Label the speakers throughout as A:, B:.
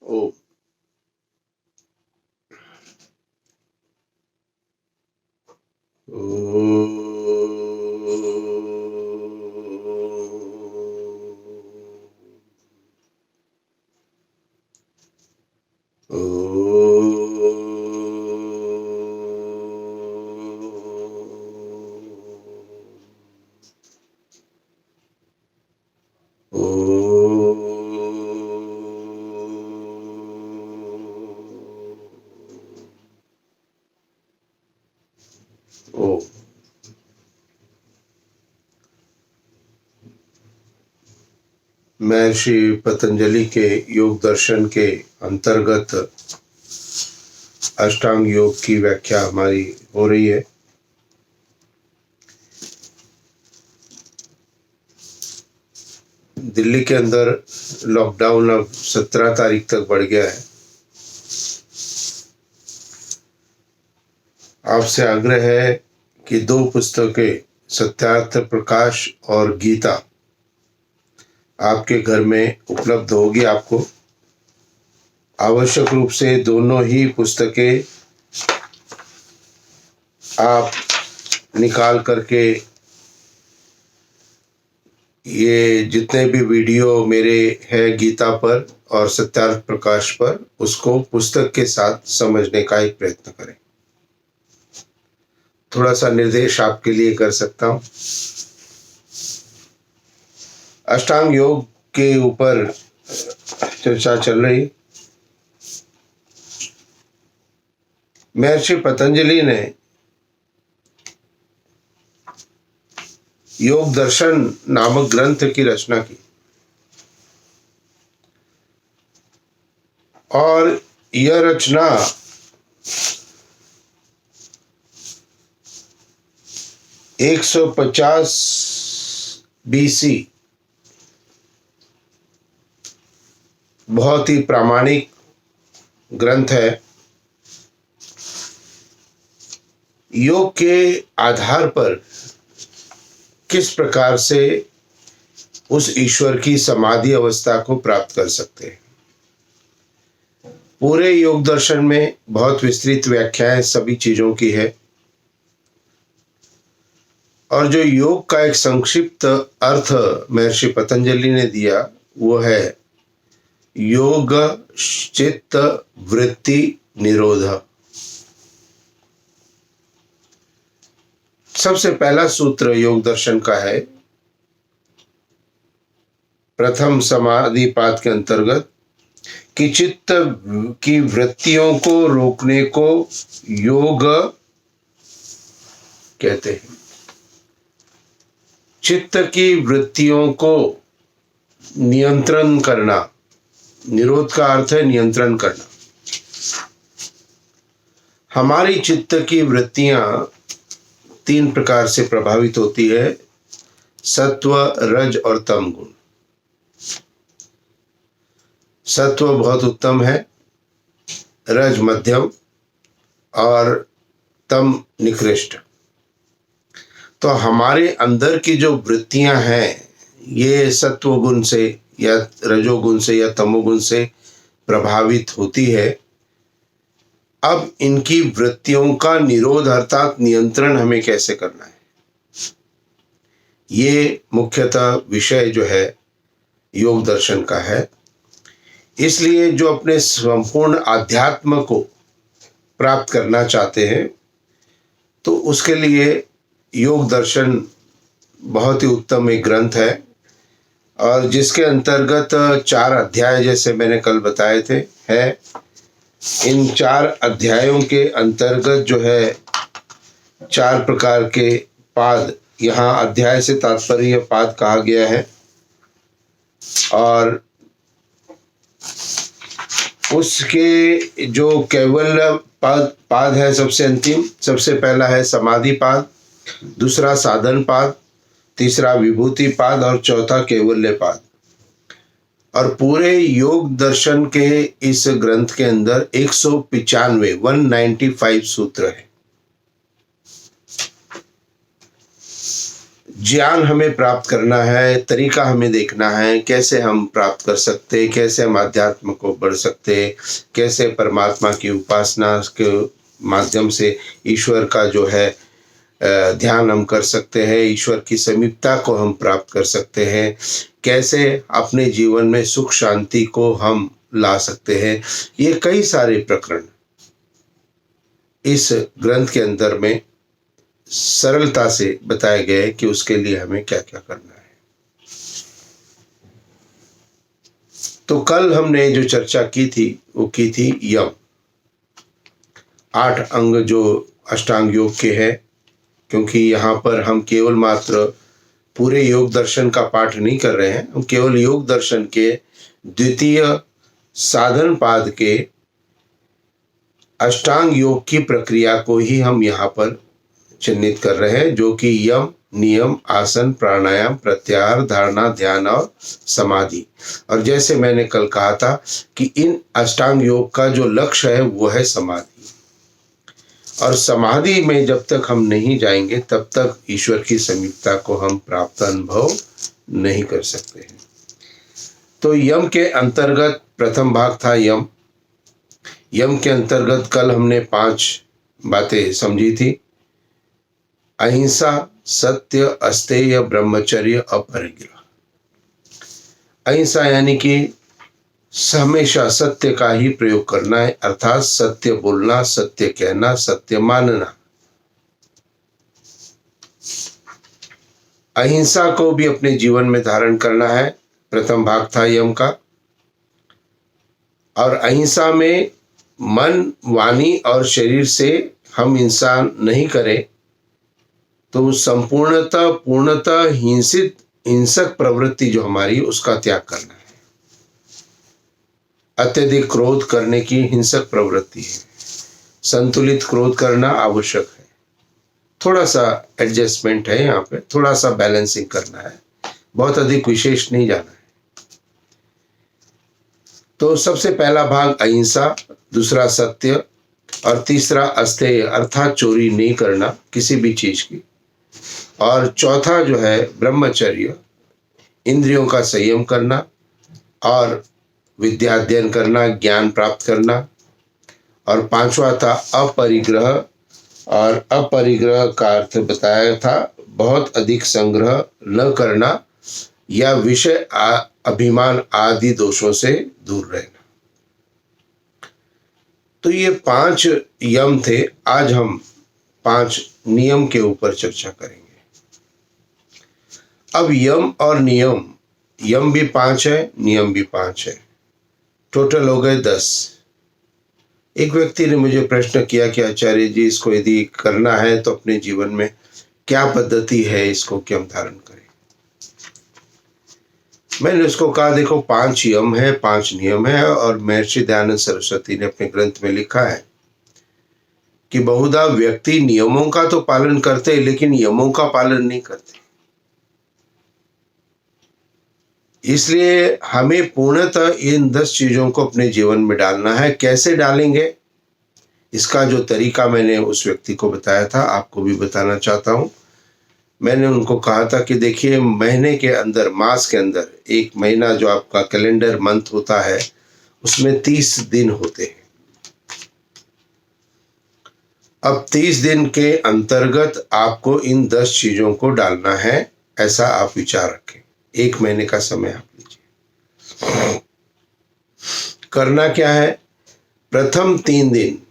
A: ओ ओ महर्षि पतंजलि के योग दर्शन के अंतर्गत अष्टांग योग की व्याख्या हमारी हो रही है। दिल्ली के अंदर लॉकडाउन अब 17 तारीख तक बढ़ गया है। आपसे आग्रह है कि 2 पुस्तकें सत्यार्थ प्रकाश और गीता आपके घर में उपलब्ध होगी। आपको आवश्यक रूप से दोनों ही पुस्तकें आप निकाल करके ये जितने भी वीडियो मेरे है गीता पर और सत्यार्थ प्रकाश पर, उसको पुस्तक के साथ समझने का एक प्रयत्न करें। थोड़ा सा निर्देश आपके लिए कर सकता हूं। अष्टांग योग के ऊपर चर्चा चल रही। महर्षि पतंजलि ने योग दर्शन नामक ग्रंथ की रचना की और यह रचना एक 150 BC बहुत ही प्रामाणिक ग्रंथ है। योग के आधार पर किस प्रकार से उस ईश्वर की समाधि अवस्था को प्राप्त कर सकते हैं। पूरे योग दर्शन में बहुत विस्तृत व्याख्याएं सभी चीजों की है और जो योग का एक संक्षिप्त अर्थ महर्षि पतंजलि ने दिया वो है योग चित्त वृत्ति निरोध। सबसे पहला सूत्र योग दर्शन का है प्रथम समाधि पाद के अंतर्गत कि चित्त की वृत्तियों को रोकने को योग कहते हैं। चित्त की वृत्तियों को नियंत्रण करना, निरोध का अर्थ है नियंत्रण करना। हमारी चित्त की वृत्तियां 3 प्रकार से प्रभावित होती है, सत्व, रज और तम गुण। सत्व बहुत उत्तम है, रज मध्यम और तम निकृष्ट। तो हमारे अंदर की जो वृत्तियां हैं ये सत्व गुण से या रजोगुण से या तमोगुण से प्रभावित होती है। अब इनकी वृत्तियों का निरोध अर्थात नियंत्रण हमें कैसे करना है, ये मुख्यतः विषय जो है योग दर्शन का है। इसलिए जो अपने संपूर्ण आध्यात्म को प्राप्त करना चाहते हैं तो उसके लिए योग दर्शन बहुत ही उत्तम एक ग्रंथ है और जिसके अंतर्गत 4 अध्याय जैसे मैंने कल बताए थे है। इन 4 अध्यायों के अंतर्गत जो है 4 प्रकार के पाद, यहाँ अध्याय से तात्पर्य पाद कहा गया है और उसके जो केवल पाद है सबसे अंतिम, सबसे पहला है समाधि पाद, दूसरा साधन पाद, तीसरा विभूति पाद और चौथा कैवल्य पाद। और पूरे योग दर्शन के इस ग्रंथ के अंदर 195 सूत्र है। ज्ञान हमें प्राप्त करना है, तरीका हमें देखना है, कैसे हम प्राप्त कर सकते, कैसे हम आध्यात्म को बढ़ सकते, कैसे परमात्मा की उपासना के माध्यम से ईश्वर का जो है ध्यान हम कर सकते हैं, ईश्वर की समीपता को हम प्राप्त कर सकते हैं, कैसे अपने जीवन में सुख शांति को हम ला सकते हैं। ये कई सारे प्रकरण इस ग्रंथ के अंदर में सरलता से बताया गया है कि उसके लिए हमें क्या क्या करना है। तो कल हमने जो चर्चा की थी वो की थी यम। 8 अंग जो अष्टांग योग के हैं, क्योंकि यहाँ पर हम केवल मात्र पूरे योग दर्शन का पाठ नहीं कर रहे हैं, हम केवल योग दर्शन के द्वितीय साधन पाद के अष्टांग योग की प्रक्रिया को ही हम यहाँ पर चिन्हित कर रहे हैं, जो कि यम, नियम, आसन, प्राणायाम, प्रत्याहार, धारणा, ध्यान और समाधि। और जैसे मैंने कल कहा था कि इन अष्टांग योग का जो लक्ष्य है वो है समाधि, और समाधि में जब तक हम नहीं जाएंगे तब तक ईश्वर की समीपता को हम प्राप्त अनुभव नहीं कर सकते हैं। तो यम के अंतर्गत प्रथम भाग था यम। यम के अंतर्गत कल हमने 5 बातें समझी थी। अहिंसा, सत्य, अस्तेय, ब्रह्मचर्य, अपरिग्रह। अहिंसा यानी कि हमेशा सत्य का ही प्रयोग करना है, अर्थात सत्य बोलना, सत्य कहना, सत्य मानना। अहिंसा को भी अपने जीवन में धारण करना है, प्रथम भाग था यम का। और अहिंसा में मन, वाणी और शरीर से हम हिंसा नहीं करें, तो संपूर्णतः पूर्णतः हिंसक प्रवृत्ति जो हमारी उसका त्याग करना है। अत्यधिक क्रोध करने की हिंसक प्रवृत्ति है, संतुलित क्रोध करना आवश्यक है। थोड़ा सा एडजस्टमेंट है यहाँ पे, थोड़ा सा बैलेंसिंग करना है, बहुत अधिक विशेष नहीं जाना है। तो सबसे पहला भाग अहिंसा, दूसरा सत्य और तीसरा अस्तेय अर्थात चोरी नहीं करना किसी भी चीज की, और चौथा जो है ब्रह्मचर्य, इंद्रियों का संयम करना और विद्या अध्ययन करना, ज्ञान प्राप्त करना। और 5वां था अपरिग्रह, और अपरिग्रह का अर्थ बताया था बहुत अधिक संग्रह न करना या विषय अभिमान आदि दोषों से दूर रहना। तो ये 5 यम थे। आज हम 5 नियम के ऊपर चर्चा करेंगे। अब यम और नियम, यम भी 5 है, नियम भी 5 है, टोटल हो गए 10। एक व्यक्ति ने मुझे प्रश्न किया कि आचार्य जी, इसको यदि करना है तो अपने जीवन में क्या पद्धति है, इसको क्या हम धारण करें। मैंने उसको कहा देखो 5 यम है, 5 नियम है, और महर्षि दयानंद सरस्वती ने अपने ग्रंथ में लिखा है कि बहुधा व्यक्ति नियमों का तो पालन करते हैं लेकिन यमों का पालन नहीं करते। इसलिए हमें पूर्णतः इन 10 चीजों को अपने जीवन में डालना है। कैसे डालेंगे, इसका जो तरीका मैंने उस व्यक्ति को बताया था, आपको भी बताना चाहता हूं। मैंने उनको कहा था कि देखिए, महीने के अंदर, मास के अंदर, एक महीना जो आपका कैलेंडर मंथ होता है उसमें 30 दिन होते हैं। अब 30 दिन के अंतर्गत आपको इन 10 चीजों को डालना है, ऐसा आप विचार रखें। 1 महीने का समय आप लीजिए। करना क्या है, प्रथम 3 दिन,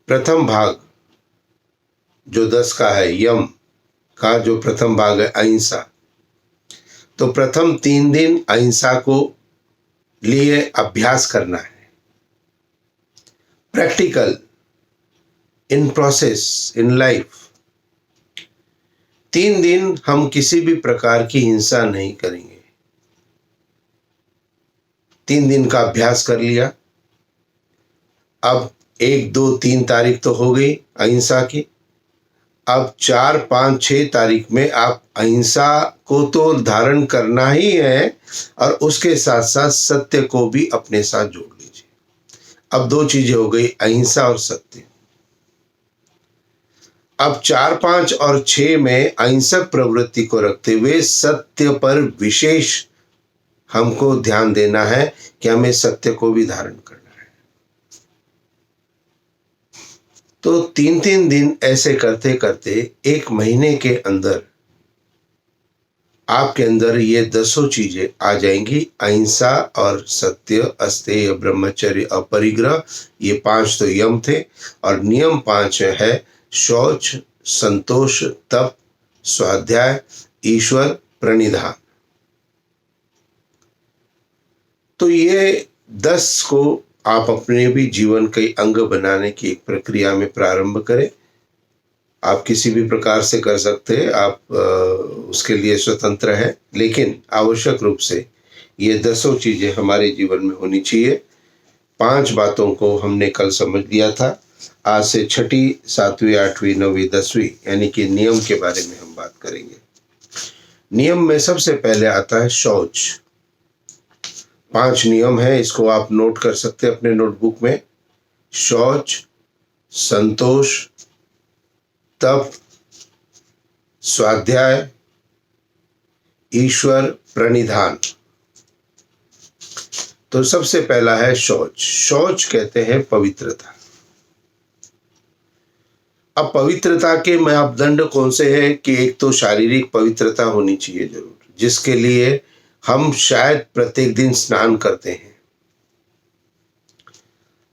A: प्रथम भाग जो 10 का है, यम का जो प्रथम भाग है अहिंसा, तो प्रथम 3 दिन अहिंसा को लिए अभ्यास करना है, practical, in process, in life. 3 दिन हम किसी भी प्रकार की हिंसा नहीं करेंगे। 3 दिन का अभ्यास कर लिया। अब 1, 2, 3 तारीख तो हो गई अहिंसा की। अब 4, 5, 6 तारीख में आप अहिंसा को तो धारण करना ही है, और उसके साथ साथ सत्य को भी अपने साथ जोड़ लीजिए। अब 2 चीजें हो गई, अहिंसा और सत्य। अब 4, 5 और 6 में अहिंसक प्रवृत्ति को रखते हुए सत्य पर विशेष हमको ध्यान देना है कि हमें सत्य को भी धारण करना है। तो 3-3 दिन ऐसे करते करते 1 महीने के अंदर आपके अंदर ये 10 चीजें आ जाएंगी। अहिंसा और सत्य, अस्तेय, ब्रह्मचर्य, अपरिग्रह, ये 5 तो यम थे, और नियम 5 है शौच, संतोष, तप, स्वाध्याय, ईश्वर, प्रणिधान। तो ये 10 को आप अपने भी जीवन के अंग बनाने की एक प्रक्रिया में प्रारंभ करें। आप किसी भी प्रकार से कर सकते हैं, आप उसके लिए स्वतंत्र है, लेकिन आवश्यक रूप से ये 10 चीजें हमारे जीवन में होनी चाहिए। 5 बातों को हमने कल समझ लिया था। आज से 6ठी, 7वीं, 8वीं, 9वीं, 10वीं यानी कि नियम के बारे में हम बात करेंगे। नियम में सबसे पहले आता है शौच। 5 नियम है, इसको आप नोट कर सकते हैं अपने नोटबुक में। शौच, संतोष, तप, स्वाध्याय, ईश्वर, प्रणिधान। तो सबसे पहला है शौच। शौच कहते हैं पवित्रता। अब पवित्रता के मापदंड कौन से हैं कि एक तो शारीरिक पवित्रता होनी चाहिए जरूर, जिसके लिए हम शायद प्रत्येक दिन स्नान करते हैं।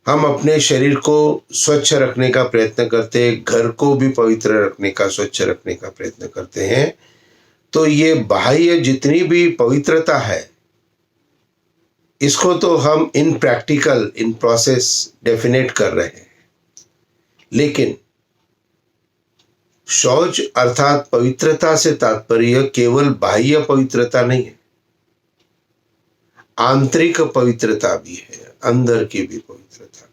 A: हम अपने शरीर को स्वच्छ रखने का प्रयत्न करते हैं, घर को भी पवित्र रखने का, स्वच्छ रखने का प्रयत्न करते हैं। तो ये बाह्य जितनी भी पवित्रता है, इसको तो हम इन प्रैक्टिकल, इन प्रोसेस डेफिनेट कर रहे हैं, लेकिन शौच अर्थात पवित्रता से तात्पर्य केवल बाह्य पवित्रता नहीं है, आंतरिक पवित्रता भी है, अंदर की भी पवित्रता।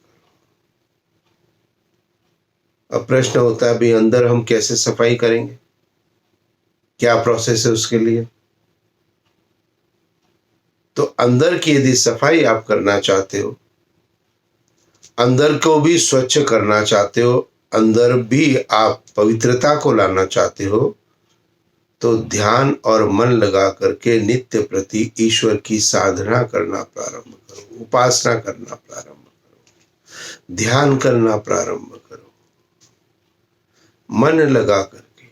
A: अब प्रश्न होता है, भाई अंदर हम कैसे सफाई करेंगे, क्या प्रोसेस है उसके लिए? तो अंदर की यदि सफाई आप करना चाहते हो, अंदर को भी स्वच्छ करना चाहते हो, अंदर भी आप पवित्रता को लाना चाहते हो, तो ध्यान और मन लगा करके नित्य प्रति ईश्वर की साधना करना प्रारंभ करो, उपासना करना प्रारंभ करो, ध्यान करना प्रारंभ करो, मन लगा करके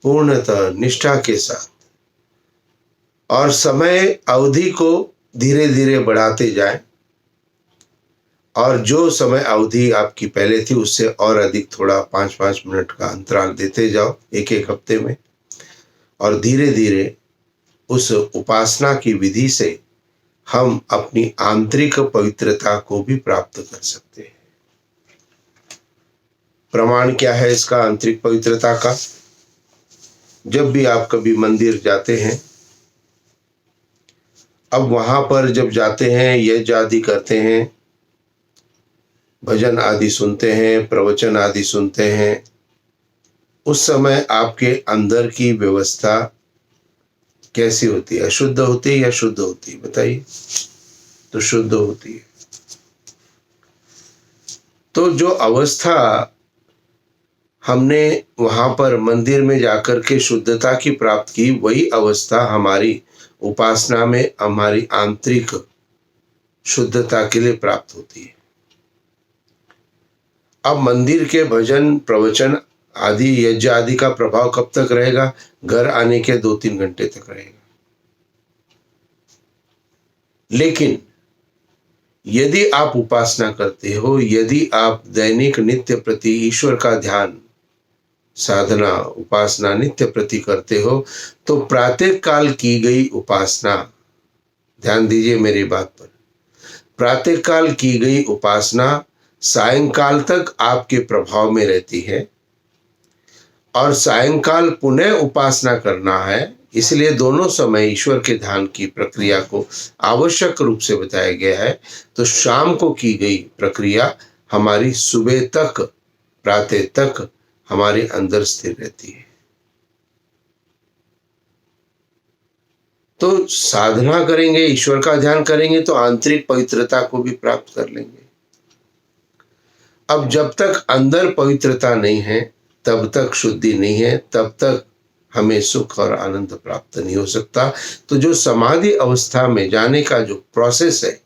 A: पूर्णतः निष्ठा के साथ, और समय अवधि को धीरे धीरे बढ़ाते जाएं, और जो समय अवधि आपकी पहले थी उससे और अधिक थोड़ा 5-5 मिनट का अंतराल देते जाओ एक हफ्ते में, और धीरे धीरे उस उपासना की विधि से हम अपनी आंतरिक पवित्रता को भी प्राप्त कर सकते हैं। प्रमाण क्या है इसका आंतरिक पवित्रता का? जब भी आप कभी मंदिर जाते हैं, अब वहां पर जब जाते हैं, यज्ञ आदि करते हैं, भजन आदि सुनते हैं, प्रवचन आदि सुनते हैं, उस समय आपके अंदर की व्यवस्था कैसी होती है? अशुद्ध होती है या शुद्ध होती है? बताइए। तो शुद्ध होती है। तो जो अवस्था हमने वहां पर मंदिर में जाकर के शुद्धता की प्राप्त की, वही अवस्था हमारी उपासना में हमारी आंतरिक शुद्धता के लिए प्राप्त होती है। अब मंदिर के भजन, प्रवचन आदि, यज्ञ आदि का प्रभाव कब तक रहेगा? घर आने के 2-3 घंटे तक रहेगा। लेकिन यदि आप उपासना करते हो, यदि आप दैनिक नित्य प्रति ईश्वर का ध्यान, साधना, उपासना नित्य प्रति करते हो, तो प्रातः काल की गई उपासना, ध्यान दीजिए मेरी बात पर, प्रातः काल की गई उपासना सायंकाल तक आपके प्रभाव में रहती है, और सायंकाल पुनः उपासना करना है, इसलिए दोनों समय ईश्वर के ध्यान की प्रक्रिया को आवश्यक रूप से बताया गया है। तो शाम को की गई प्रक्रिया हमारी सुबह तक, प्रातः तक हमारे अंदर स्थिर रहती है। तो साधना करेंगे, ईश्वर का ध्यान करेंगे, तो आंतरिक पवित्रता को भी प्राप्त कर लेंगे। अब जब तक अंदर पवित्रता नहीं है, तब तक शुद्धि नहीं है, तब तक हमें सुख और आनंद प्राप्त नहीं हो सकता। तो जो समाधि अवस्था में जाने का जो प्रोसेस है,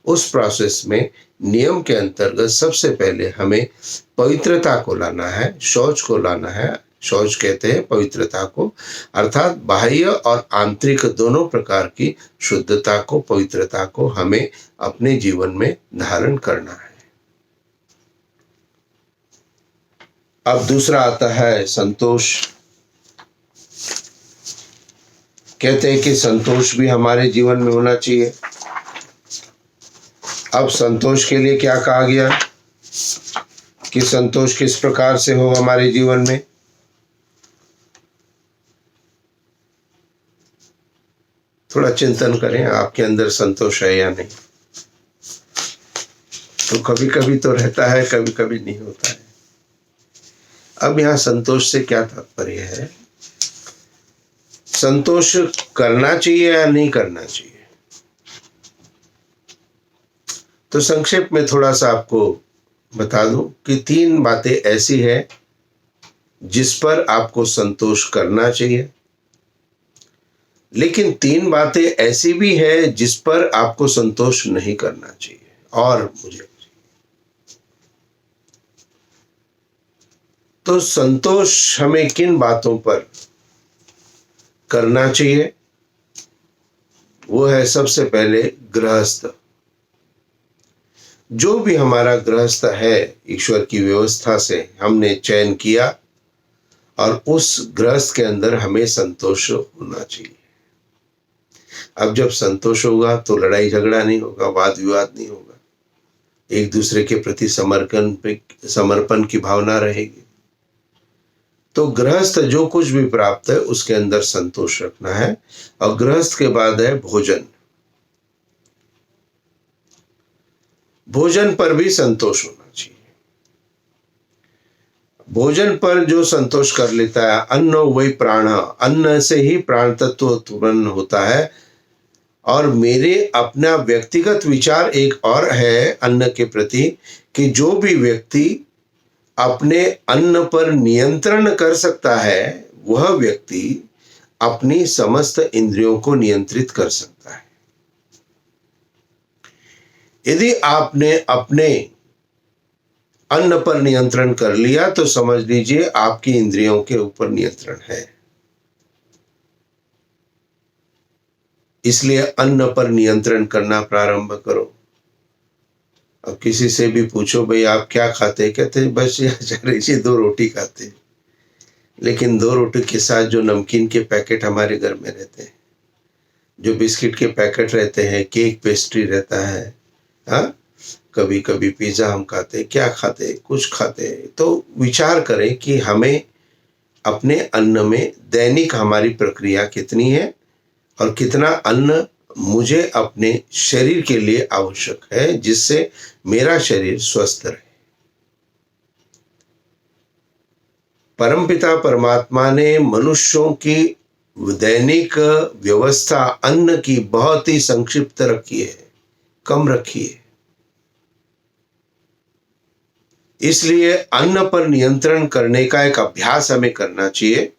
A: उस प्रोसेस में नियम के अंतर्गत सबसे पहले हमें पवित्रता को लाना है, शौच को लाना है। शौच कहते हैं पवित्रता को, अर्थात बाह्य और आंतरिक दोनों प्रकार की शुद्धता को, पवित्रता को हमें अपने जीवन में धारण करना है। अब दूसरा आता है संतोष। कहते हैं कि संतोष भी हमारे जीवन में होना चाहिए। अब संतोष के लिए क्या कहा गया कि संतोष किस प्रकार से हो हमारे जीवन में? थोड़ा चिंतन करें, आपके अंदर संतोष है या नहीं। तो कभी कभी तो रहता है, कभी कभी नहीं होता है। अब यहाँ संतोष से क्या तात्पर्य है? संतोष करना चाहिए या नहीं करना चाहिए? तो संक्षेप में थोड़ा सा आपको बता दूं कि 3 बातें ऐसी है जिस पर आपको संतोष करना चाहिए, लेकिन 3 बातें ऐसी भी है जिस पर आपको संतोष नहीं करना चाहिए। और मुझे तो संतोष हमें किन बातों पर करना चाहिए? वो है सबसे पहले गृहस्थ। जो भी हमारा गृहस्थ है, ईश्वर की व्यवस्था से हमने चयन किया, और उस गृहस्थ के अंदर हमें संतोष होना चाहिए। अब जब संतोष होगा तो लड़ाई झगड़ा नहीं होगा, वाद विवाद नहीं होगा, एक दूसरे के प्रति समर्पण की भावना रहेगी। तो गृहस्थ जो कुछ भी प्राप्त है उसके अंदर संतोष रखना है। और गृहस्थ के बाद है भोजन। भोजन पर भी संतोष होना चाहिए। भोजन पर जो संतोष कर लेता है, अन्न वही प्राण, अन्न से ही प्राण तत्व उत्पन्न होता है। और मेरे अपना व्यक्तिगत विचार एक और है अन्न के प्रति कि जो भी व्यक्ति अपने अन्न पर नियंत्रण कर सकता है, वह व्यक्ति अपनी समस्त इंद्रियों को नियंत्रित कर सकता है। यदि आपने अपने अन्न पर नियंत्रण कर लिया तो समझ लीजिए आपकी इंद्रियों के ऊपर नियंत्रण है। इसलिए अन्न पर नियंत्रण करना प्रारंभ करो। अब किसी से भी पूछो भाई आप क्या खाते, कहते बस ये 2 रोटी खाते। लेकिन 2 रोटी के साथ जो नमकीन के पैकेट हमारे घर में रहते हैं, जो बिस्किट के पैकेट रहते हैं, केक पेस्ट्री रहता है, हाँ, कभी कभी पिज्जा हम खाते, क्या खाते, कुछ खाते। तो विचार करें कि हमें अपने अन्न में दैनिक हमारी प्रक्रिया कितनी है और कितना अन्न मुझे अपने शरीर के लिए आवश्यक है, जिससे मेरा शरीर स्वस्थ रहे। परमपिता परमात्मा ने मनुष्यों की दैनिक व्यवस्था अन्न की बहुत ही संक्षिप्त रखी है, कम रखी है। इसलिए अन्न पर नियंत्रण करने का एक अभ्यास हमें करना चाहिए।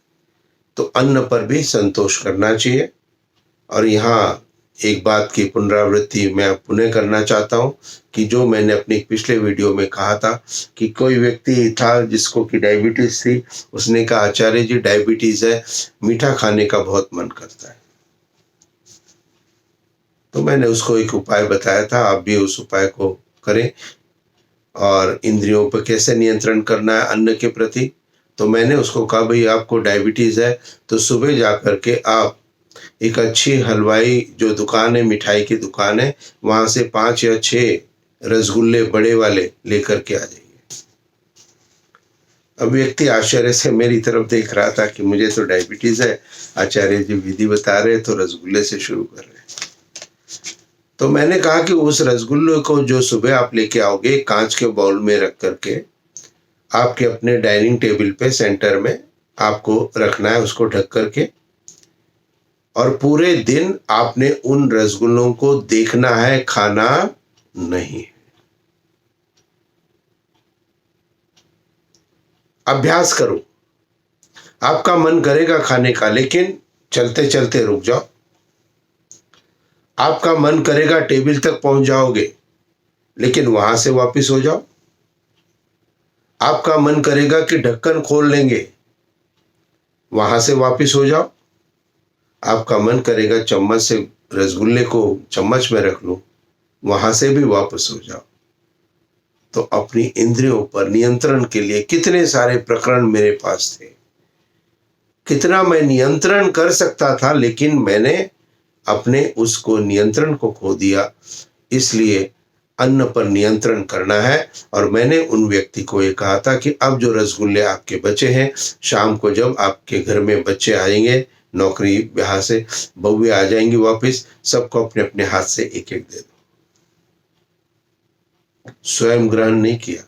A: तो अन्न पर भी संतोष करना चाहिए। और यहाँ एक बात की पुनरावृत्ति मैं पुनः करना चाहता हूँ कि जो मैंने अपनी पिछले वीडियो में कहा था कि कोई व्यक्ति था जिसको कि डायबिटीज थी। उसने कहा आचार्य जी डायबिटीज है, मीठा खाने का बहुत मन करता है। तो मैंने उसको एक उपाय बताया था, आप भी उस उपाय को करें। और इंद्रियों पर कैसे नियंत्रण करना है अन्न के प्रति, तो मैंने उसको कहा भाई आपको डायबिटीज है तो सुबह जा करके आप एक अच्छी हलवाई जो दुकान है, मिठाई की दुकान है, वहां से 5 या 6 रसगुल्ले बड़े वाले लेकर के आ जाइए। अब व्यक्ति आश्चर्य से मेरी तरफ देख रहा था कि मुझे तो डायबिटीज है, आचार्य जी विधि बता रहे तो रसगुल्ले से शुरू कर रहे। तो मैंने कहा कि उस रसगुल्ले को जो सुबह आप लेके आओगे, कांच के बाउल में रख करके आपके अपने डाइनिंग टेबल पे सेंटर में आपको रखना है, उसको ढक करके। और पूरे दिन आपने उन रसगुल्लों को देखना है, खाना नहीं। अभ्यास करो। आपका मन करेगा खाने का, लेकिन चलते चलते रुक जाओ। आपका मन करेगा टेबल तक पहुंच जाओगे, लेकिन वहां से वापस हो जाओ। आपका मन करेगा कि ढक्कन खोल लेंगे, वहां से वापस हो जाओ। आपका मन करेगा चम्मच से रसगुल्ले को चम्मच में रख लूं, वहां से भी वापस हो जाओ। तो अपनी इंद्रियों पर नियंत्रण के लिए कितने सारे प्रकरण मेरे पास थे, कितना मैं नियंत्रण कर सकता था, लेकिन मैंने अपने उसको नियंत्रण को खो दिया। इसलिए अन्न पर नियंत्रण करना है। और मैंने उन व्यक्ति को ये कहा था कि अब जो रसगुल्ले आपके बचे हैं, शाम को जब आपके घर में बच्चे आएंगे, नौकरी ब्याह से बहुएं आ जाएंगी वापस, सबको अपने अपने हाथ से एक एक दे दो। स्वयं ग्रहण नहीं किया,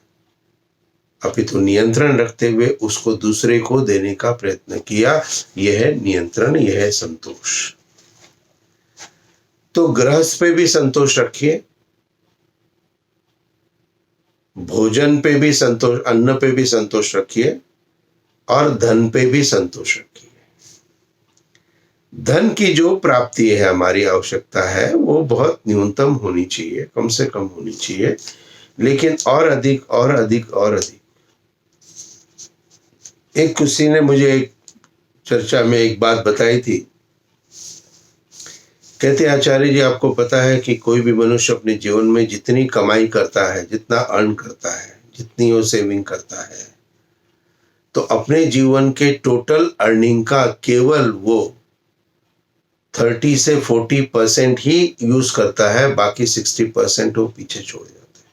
A: अपितु नियंत्रण रखते हुए उसको दूसरे को देने का प्रयत्न किया। यह है नियंत्रण, यह है संतोष। तो गृहस्थ पे भी संतोष रखिए, भोजन पे भी संतोष, अन्न पे भी संतोष रखिए, और धन पे भी संतोष रखिए। धन की जो प्राप्ति है, हमारी आवश्यकता है, वो बहुत न्यूनतम होनी चाहिए, कम से कम होनी चाहिए, लेकिन और अधिक और अधिक और अधिक। एक किसी ने मुझे एक चर्चा में एक बात बताई थी। कहते आचार्य जी, आपको पता है कि कोई भी मनुष्य अपने जीवन में जितनी कमाई करता है, जितना अर्न करता है, जितनी वो सेविंग करता है, तो अपने जीवन के टोटल अर्निंग का केवल वो 30 से 40% ही यूज करता है, बाकी 60% वो पीछे छोड़ जाता है।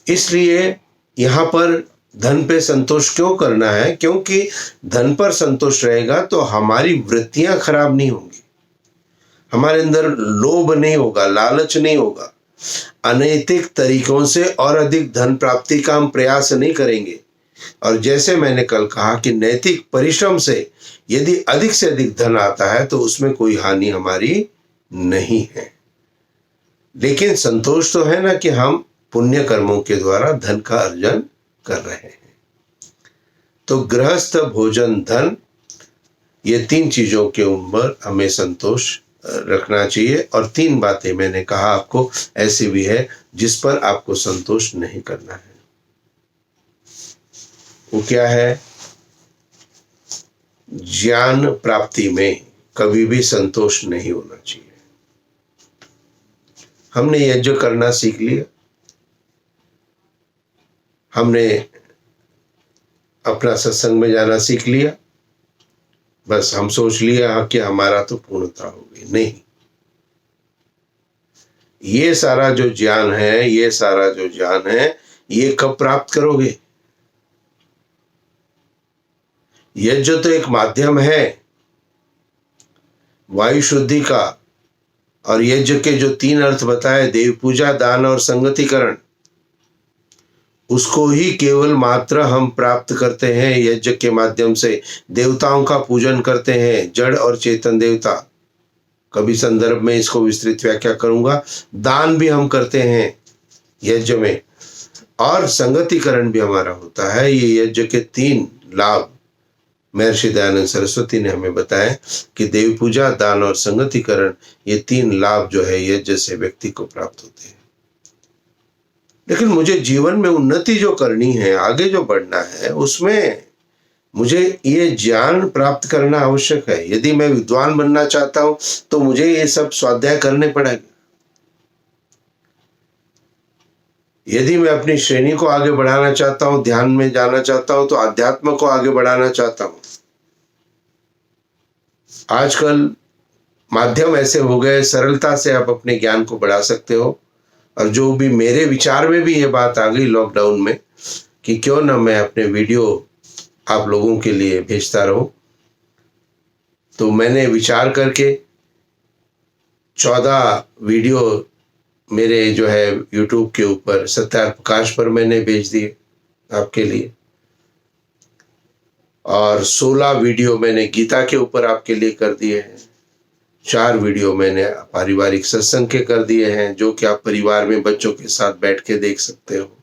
A: इसलिए यहां पर धन पे संतोष क्यों करना है? क्योंकि धन पर संतोष रहेगा तो हमारी वृत्तियां खराब नहीं होंगी, हमारे अंदर लोभ नहीं होगा, लालच नहीं होगा, अनैतिक तरीकों से और अधिक धन प्राप्ति का हम प्रयास नहीं करेंगे। और जैसे मैंने कल कहा कि नैतिक परिश्रम से यदि अधिक से अधिक धन आता है तो उसमें कोई हानि हमारी नहीं है। लेकिन संतोष तो है ना कि हम पुण्य कर्मों के द्वारा धन का अर्जन कर रहे हैं। तो गृहस्थ, भोजन, धन, ये 3 चीजों के ऊपर हमें संतोष रखना चाहिए। और 3 बातें मैंने कहा आपको ऐसी भी है जिस पर आपको संतोष नहीं करना है। वो क्या है? ज्ञान प्राप्ति में कभी भी संतोष नहीं होना चाहिए। हमने यज्ञ करना सीख लिया, हमने अपना सत्संग में जाना सीख लिया, बस हम सोच लिया कि हमारा तो पूर्णता हो गई। नहीं, ये सारा जो ज्ञान है, ये सारा जो ज्ञान है, ये कब प्राप्त करोगे? यज्ञ तो एक माध्यम है वायु शुद्धि का। और यज्ञ के जो 3 अर्थ बताए, देव पूजा, दान और संगतिकरण, उसको ही केवल मात्र हम प्राप्त करते हैं यज्ञ के माध्यम से। देवताओं का पूजन करते हैं, जड़ और चेतन देवता। कभी संदर्भ में इसको विस्तृत व्याख्या करूंगा। दान भी हम करते हैं यज्ञ में, और संगतिकरण भी हमारा होता है। ये यज्ञ के 3 लाभ महर्षि दयानंद सरस्वती ने हमें बताया कि देव पूजा, दान और संगतिकरण, ये 3 लाभ जो है यज्ञ से व्यक्ति को प्राप्त होते हैं। लेकिन मुझे जीवन में उन्नति जो करनी है, आगे जो बढ़ना है, उसमें मुझे ये ज्ञान प्राप्त करना आवश्यक है। यदि मैं विद्वान बनना चाहता हूं तो मुझे ये सब स्वाध्याय करने पड़ेगा। यदि मैं अपनी श्रेणी को आगे बढ़ाना चाहता हूं, ध्यान में जाना चाहता हूं, तो अध्यात्म को आगे बढ़ाना चाहता हूं। आजकल माध्यम ऐसे हो गए, सरलता से आप अपने ज्ञान को बढ़ा सकते हो। और जो भी मेरे विचार में भी ये बात आ गई लॉकडाउन में कि क्यों ना मैं अपने वीडियो आप लोगों के लिए भेजता रहूं, तो मैंने विचार करके 14 वीडियो मेरे जो है यूट्यूब के ऊपर सत्यार्थ प्रकाश पर मैंने भेज दिए आपके लिए, और 16 वीडियो मैंने गीता के ऊपर आपके लिए कर दिए हैं। 4 वीडियो मैंने पारिवारिक सत्संग के कर दिए हैं, जो कि आप परिवार में बच्चों के साथ बैठ के देख सकते हो।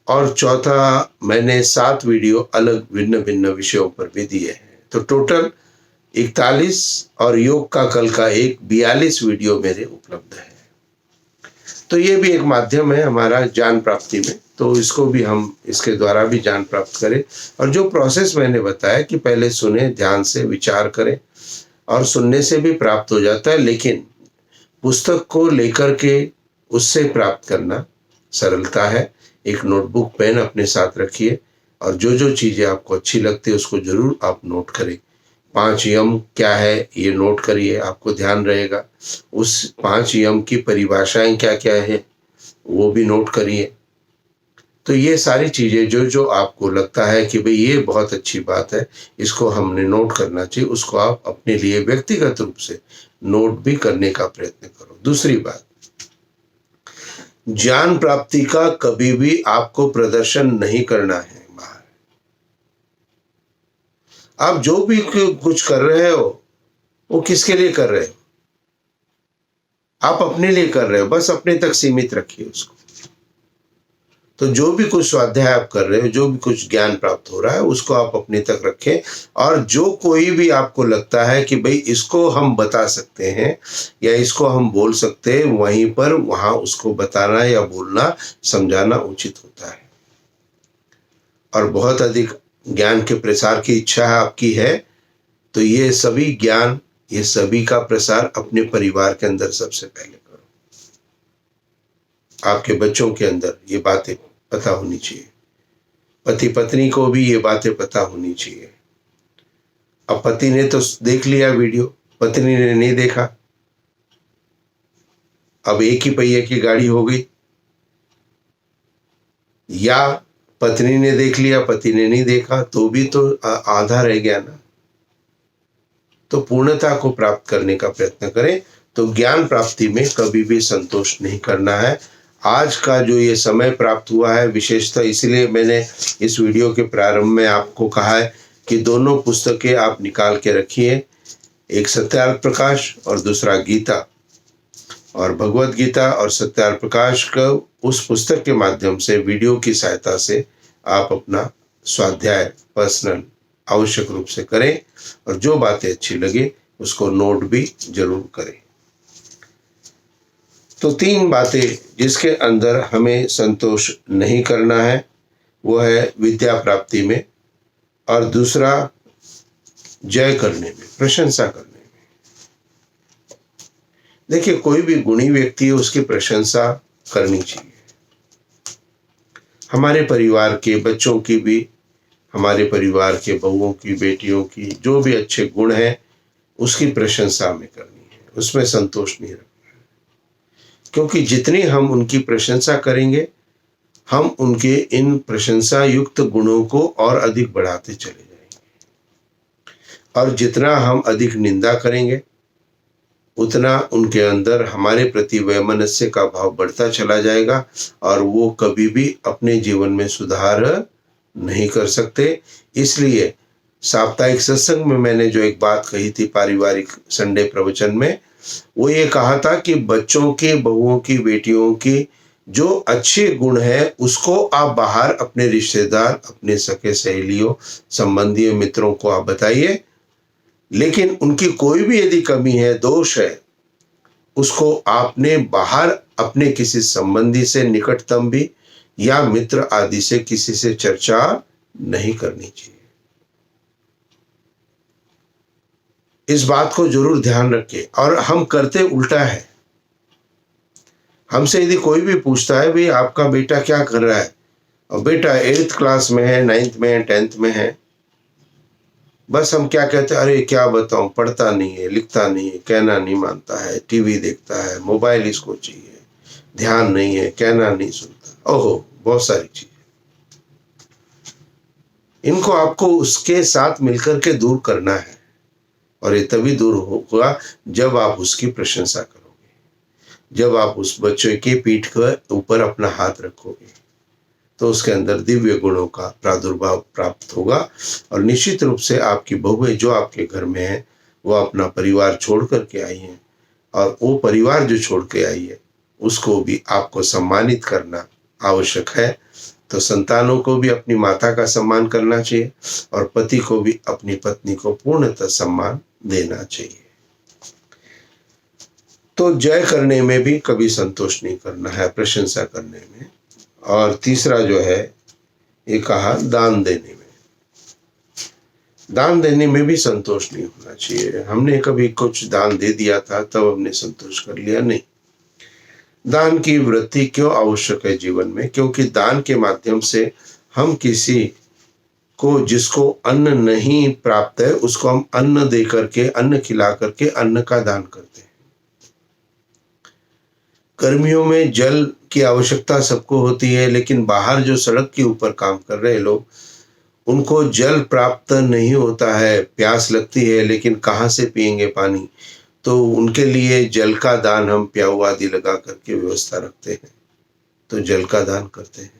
A: और चौथा मैंने 7 वीडियो अलग भिन्न भिन्न विषयों पर भी दिए हैं। तो टोटल 41 और योग का कल का एक 42 वीडियो मेरे उपलब्ध है। तो ये भी एक माध्यम है हमारा ज्ञान प्राप्ति में, तो इसको भी हम इसके द्वारा भी ज्ञान प्राप्त करें। और जो प्रोसेस मैंने बताया कि पहले सुने, ध्यान से विचार करें, और सुनने से भी प्राप्त हो जाता है, लेकिन पुस्तक को लेकर के उससे प्राप्त करना सरलता है। एक नोटबुक पेन अपने साथ रखिए और जो जो चीज़ें आपको अच्छी लगती है उसको जरूर आप नोट करें। 5 यम क्या है ये नोट करिए, आपको ध्यान रहेगा। उस 5 यम की परिभाषाएं क्या क्या है वो भी नोट करिए। तो ये सारी चीज़ें जो जो आपको लगता है कि भाई ये बहुत अच्छी बात है, इसको हमने नोट करना चाहिए, उसको आप अपने लिए व्यक्तिगत रूप से नोट भी करने का प्रयत्न करो। दूसरी बात, ज्ञान प्राप्ति का कभी भी आपको प्रदर्शन नहीं करना है बाहर। आप जो भी कुछ कर रहे हो वो किसके लिए कर रहे हो? आप अपने लिए कर रहे हो, बस अपने तक सीमित रखिए उसको। तो जो भी कुछ स्वाध्याय आप कर रहे हो, जो भी कुछ ज्ञान प्राप्त हो रहा है, उसको आप अपने तक रखें। और जो कोई भी आपको लगता है कि भाई इसको हम बता सकते हैं या इसको हम बोल सकते हैं, वहीं पर वहां उसको बताना या बोलना, समझाना उचित होता है। और बहुत अधिक ज्ञान के प्रसार की इच्छा आपकी है तो ये सभी ज्ञान, ये सभी का प्रसार अपने परिवार के अंदर सबसे पहले करो। आपके बच्चों के अंदर ये बातें पता होनी चाहिए, पति पत्नी को भी ये बातें पता होनी चाहिए। अब पति ने तो देख लिया वीडियो, पत्नी ने नहीं देखा, अब एक ही पहिए की गाड़ी हो गई। या पत्नी ने देख लिया, पति ने नहीं देखा, तो भी तो आधा रह गया ना। तो पूर्णता को प्राप्त करने का प्रयत्न करें। तो ज्ञान प्राप्ति में कभी भी संतोष नहीं करना है। आज का जो ये समय प्राप्त हुआ है, विशेषतः इसलिए मैंने इस वीडियो के प्रारंभ में आपको कहा है कि दोनों पुस्तकें आप निकाल के रखिए, एक सत्यार्थ प्रकाश और दूसरा गीता। और भगवत गीता और सत्यार्थ प्रकाश का उस पुस्तक के माध्यम से, वीडियो की सहायता से आप अपना स्वाध्याय पर्सनल आवश्यक रूप से करें और जो बातें अच्छी लगे उसको नोट भी जरूर करें। तो 3 बातें जिसके अंदर हमें संतोष नहीं करना है वो है विद्या प्राप्ति में, और दूसरा जय करने में, प्रशंसा करने में। देखिए, कोई भी गुणी व्यक्ति है उसकी प्रशंसा करनी चाहिए। हमारे परिवार के बच्चों की भी, हमारे परिवार के बहुओं की, बेटियों की जो भी अच्छे गुण हैं उसकी प्रशंसा हमें करनी है, उसमें संतोष नहीं रखना है। क्योंकि जितनी हम उनकी प्रशंसा करेंगे, हम उनके इन प्रशंसा युक्त गुणों को और अधिक बढ़ाते चले जाएंगे। और जितना हम अधिक निंदा करेंगे उतना उनके अंदर हमारे प्रति वैमनस्य का भाव बढ़ता चला जाएगा और वो कभी भी अपने जीवन में सुधार नहीं कर सकते। इसलिए साप्ताहिक सत्संग में मैंने जो एक बात कही थी पारिवारिक संडे प्रवचन में, वो ये कहा था कि बच्चों की, बहुओं की, बेटियों की जो अच्छे गुण है उसको आप बाहर अपने रिश्तेदार, अपने सके सहेलियों, संबंधियों, मित्रों को आप बताइए। लेकिन उनकी कोई भी यदि कमी है, दोष है, उसको आपने बाहर अपने किसी संबंधी से, निकटतम भी या मित्र आदि से किसी से चर्चा नहीं करनी चाहिए। इस बात को जरूर ध्यान रखें। और हम करते उल्टा है। हमसे यदि कोई भी पूछता है भाई आपका बेटा क्या कर रहा है, और बेटा 8th क्लास में है, 9th में है, 10th में है, बस हम क्या कहते हैं, अरे क्या बताऊं, पढ़ता नहीं है, लिखता नहीं है, कहना नहीं मानता है, टीवी देखता है, मोबाइल इसको चाहिए, ध्यान नहीं है, कहना नहीं सुनता, ओहो बहुत सारी चीजें। इनको आपको उसके साथ मिलकर के दूर करना है। और ये तभी दूर होगा जब आप उसकी प्रशंसा करोगे, जब आप उस बच्चे के पीठ के ऊपर अपना हाथ रखोगे, तो उसके अंदर दिव्य गुणों का प्रादुर्भाव प्राप्त होगा। और निश्चित रूप से आपकी बहुएं जो आपके घर में है वो अपना परिवार छोड़ करके आई हैं, और वो परिवार जो छोड़ के आई है उसको भी आपको सम्मानित करना आवश्यक है। तो संतानों को भी अपनी माता का सम्मान करना चाहिए और पति को भी अपनी पत्नी को पूर्णतः सम्मान देना चाहिए। तो जय करने में भी कभी संतोष नहीं करना है, प्रशंसा करने में। और तीसरा जो है ये कहा दान देने में, दान देने में भी संतोष नहीं होना चाहिए। हमने कभी कुछ दान दे दिया था तब हमने संतोष कर लिया, नहीं। दान की वृत्ति क्यों आवश्यक है जीवन में? क्योंकि दान के माध्यम से हम किसी को, जिसको अन्न नहीं प्राप्त है, उसको हम अन्न दे करके, अन्न खिला करके अन्न का दान करते हैं। गर्मियों में जल की आवश्यकता सबको होती है, लेकिन बाहर जो सड़क के ऊपर काम कर रहे लोग, उनको जल प्राप्त नहीं होता है, प्यास लगती है, लेकिन कहाँ से पिएंगे पानी? तो उनके लिए जल का दान हम प्याऊ आदि लगा करके व्यवस्था रखते हैं, तो जल का दान करते हैं।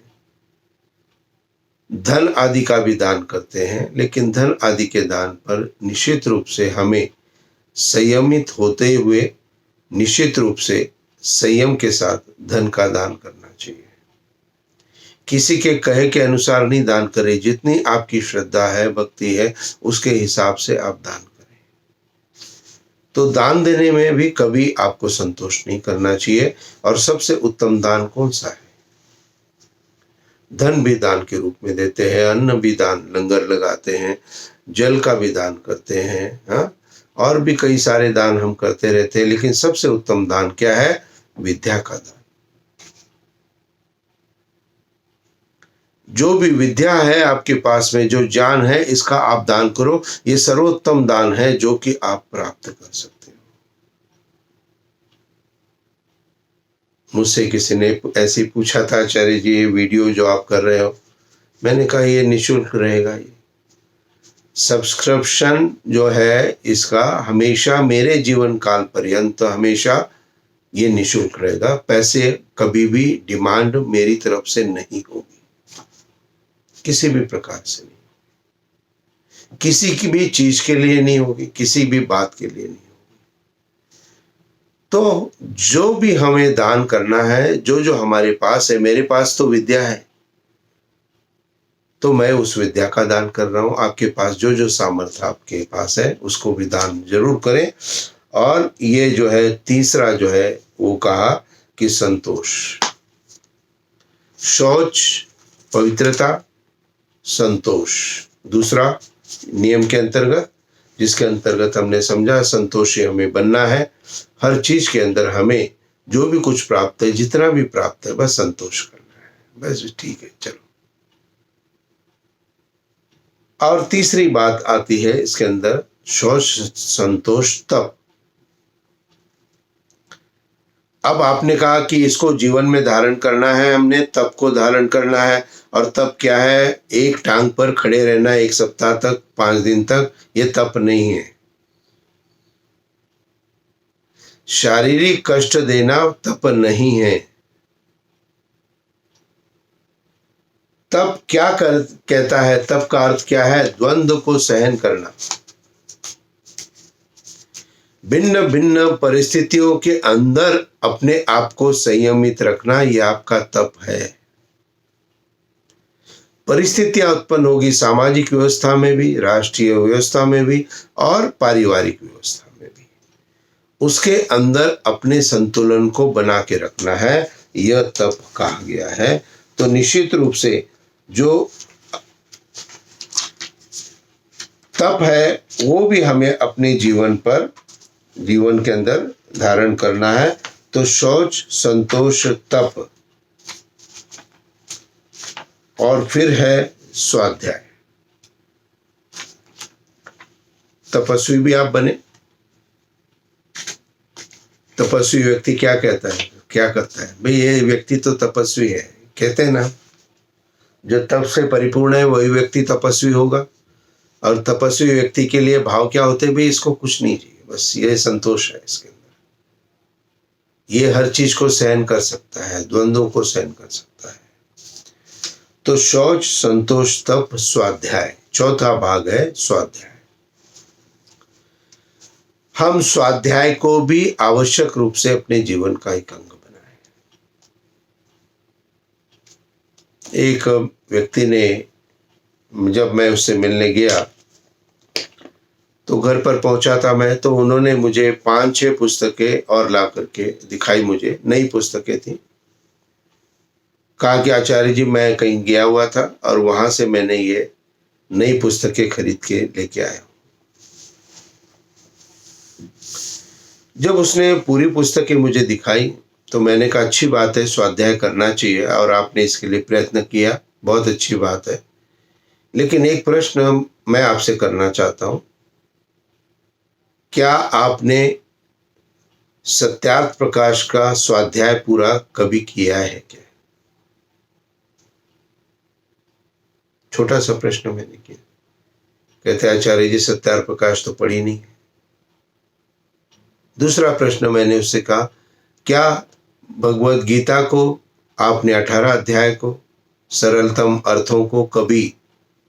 A: धन आदि का भी दान करते हैं, लेकिन धन आदि के दान पर निश्चित रूप से हमें संयमित होते हुए, निश्चित रूप से संयम के साथ धन का दान करना चाहिए। किसी के कहे के अनुसार नहीं दान करें, जितनी आपकी श्रद्धा है, भक्ति है, उसके हिसाब से आप दान करें। तो दान देने में भी कभी आपको संतोष नहीं करना चाहिए। और सबसे उत्तम दान कौन सा है? धन भी दान के रूप में देते हैं, अन्न भी दान, लंगर लगाते हैं, जल का भी दान करते हैं, हाँ, और भी कई सारे दान हम करते रहते हैं। लेकिन सबसे उत्तम दान क्या है? विद्या का दान। जो भी विद्या है आपके पास में, जो ज्ञान है, इसका आप दान करो। ये सर्वोत्तम दान है जो कि आप प्राप्त कर सकते हो। मुझसे किसी ने ऐसे पूछा था, आचार्य जी ये वीडियो जो आप कर रहे हो, मैंने कहा ये निःशुल्क रहेगा। ये सब्सक्रिप्शन जो है इसका हमेशा मेरे जीवन काल पर्यंत हमेशा ये निःशुल्क रहेगा। पैसे कभी भी डिमांड मेरी तरफ से नहीं होगी, किसी भी प्रकार से नहीं, किसी की भी चीज के लिए नहीं होगी, किसी भी बात के लिए नहीं होगी। तो जो भी हमें दान करना है, जो जो हमारे पास है, मेरे पास तो विद्या है, तो मैं उस विद्या का दान कर रहा हूं। आपके पास जो जो सामर्थ्य आपके पास है उसको भी दान जरूर करें। और ये जो है तीसरा जो है वो कहा कि संतोष, शौच, पवित्रता, संतोष दूसरा नियम के अंतर्गत, जिसके अंतर्गत हमने समझा संतोषी हमें बनना है। हर चीज के अंदर हमें जो भी कुछ प्राप्त है, जितना भी प्राप्त है, बस संतोष करना है, बस ठीक है, चलो। और तीसरी बात आती है इसके अंदर, शौच, संतोष, तप। अब आपने कहा कि इसको जीवन में धारण करना है, हमने तप को धारण करना है। और तप क्या है? एक टांग पर खड़े रहना 1 सप्ताह तक, 5 दिन तक, ये तप नहीं है। शारीरिक कष्ट देना तप नहीं है। तप क्या कहता है? तप का अर्थ क्या है? द्वंद्व को सहन करना, भिन्न भिन्न परिस्थितियों के अंदर अपने आप को संयमित रखना, यह आपका तप है। परिस्थितियां उत्पन्न होगी सामाजिक व्यवस्था में भी, राष्ट्रीय व्यवस्था में भी और पारिवारिक व्यवस्था में भी, उसके अंदर अपने संतुलन को बना के रखना है, यह तप कहा गया है। तो निश्चित रूप से जो तप है वो भी हमें अपने जीवन के अंदर धारण करना है। तो शौच, संतोष, तप, और फिर है स्वाध्याय। तपस्वी भी आप बने। तपस्वी व्यक्ति क्या कहता है, क्या करता है? भाई ये व्यक्ति तो तपस्वी है, कहते हैं ना, जो तप से परिपूर्ण है वही व्यक्ति तपस्वी होगा। और तपस्वी व्यक्ति के लिए भाव क्या होते हैं? भाई इसको कुछ नहीं चाहिए, बस ये संतोष है इसके अंदर, ये हर चीज को सहन कर सकता है, द्वंद्वों को सहन कर सकता है। तो शौच, संतोष, तप, स्वाध्याय, चौथा भाग है स्वाध्याय। हम स्वाध्याय को भी आवश्यक रूप से अपने जीवन का एक अंग बनाएं। एक व्यक्ति ने, जब मैं उससे मिलने गया तो घर पर पहुंचा था मैं, तो उन्होंने मुझे 5-6 पुस्तकें और ला करके दिखाई, मुझे नई पुस्तकें थी। कहा कि आचार्य जी मैं कहीं गया हुआ था और वहां से मैंने ये नई पुस्तकें खरीद के लेके आया। जब उसने पूरी पुस्तकें मुझे दिखाई तो मैंने कहा अच्छी बात है, स्वाध्याय करना चाहिए और आपने इसके लिए प्रयत्न किया, बहुत अच्छी बात है। लेकिन एक प्रश्न मैं आपसे करना चाहता हूं, क्या आपने सत्यार्थ प्रकाश का स्वाध्याय पूरा कभी किया है क्या? छोटा सा प्रश्न मैंने किया। कहते आचार्य जी सत्यार्थ प्रकाश तो पढ़ी नहीं। दूसरा प्रश्न मैंने उससे कहा, क्या भगवत गीता को आपने 18 अध्याय को, सरलतम अर्थों को कभी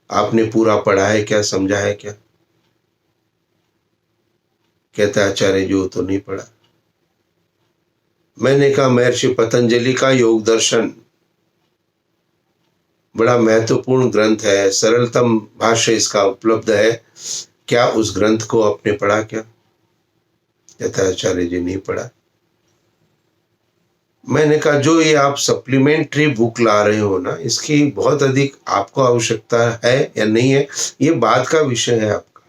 A: आपने पूरा पढ़ा है क्या, समझा है क्या? कहता आचार्य जी वो तो नहीं पढ़ा। मैंने कहा महर्षि पतंजलि का योग दर्शन बड़ा महत्वपूर्ण ग्रंथ है, सरलतम भाष्य इसका उपलब्ध है, क्या उस ग्रंथ को आपने पढ़ा क्या? कहता आचार्य जी नहीं पढ़ा। मैंने कहा जो ये आप सप्लीमेंट्री बुक ला रहे हो ना, इसकी बहुत अधिक आपको आवश्यकता है या नहीं है, ये बात का विषय है आपका।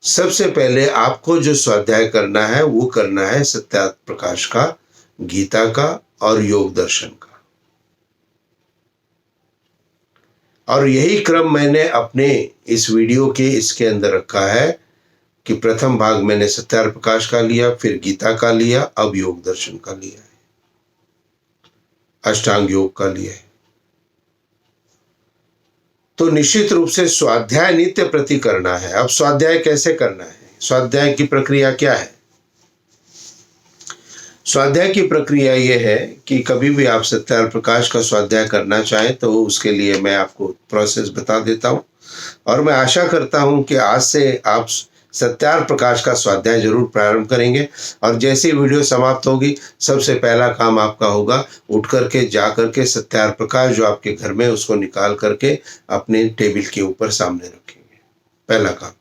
A: सबसे पहले आपको जो स्वाध्याय करना है वो करना है सत्यार्थ प्रकाश का, गीता का और योग दर्शन का। और यही क्रम मैंने अपने इस वीडियो के इसके अंदर रखा है कि प्रथम भाग मैंने सत्यार्थ प्रकाश का लिया, फिर गीता का लिया, अब योग दर्शन का लिया है, अष्टांग योग का लिया है। तो निश्चित रूप से स्वाध्याय नित्य प्रति करना है। अब स्वाध्याय कैसे करना है, स्वाध्याय की प्रक्रिया क्या है? स्वाध्याय की प्रक्रिया यह है कि कभी भी आप सत्यार्थ प्रकाश का स्वाध्याय करना चाहें तो उसके लिए मैं आपको प्रोसेस बता देता हूं, और मैं आशा करता हूं कि आज से आप सत्यार्थ प्रकाश का स्वाध्याय जरूर प्रारंभ करेंगे। और जैसे ही वीडियो समाप्त होगी, सबसे पहला काम आपका होगा उठ करके जा करके सत्यार्थ प्रकाश जो आपके घर में उसको निकाल करके अपने टेबल के ऊपर सामने रखेंगे। पहला काम।